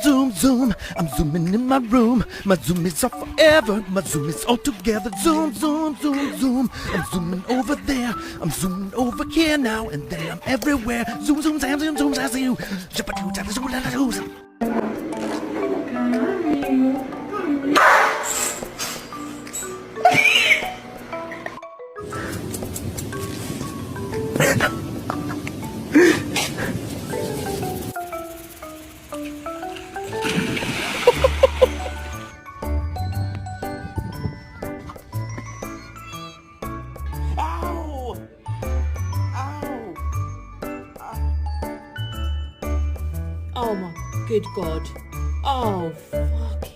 zoom, zoom, zoom. I'm zooming in my room. My zoom is off forever. My zoom is all together. Zoom, zoom, zoom, zoom. I'm zooming over there. I'm zooming over here now, and then I'm everywhere. Zoom, zoom, zoom, zoom, zoom. I see you. Ow! Ow! Oh my good God. Oh,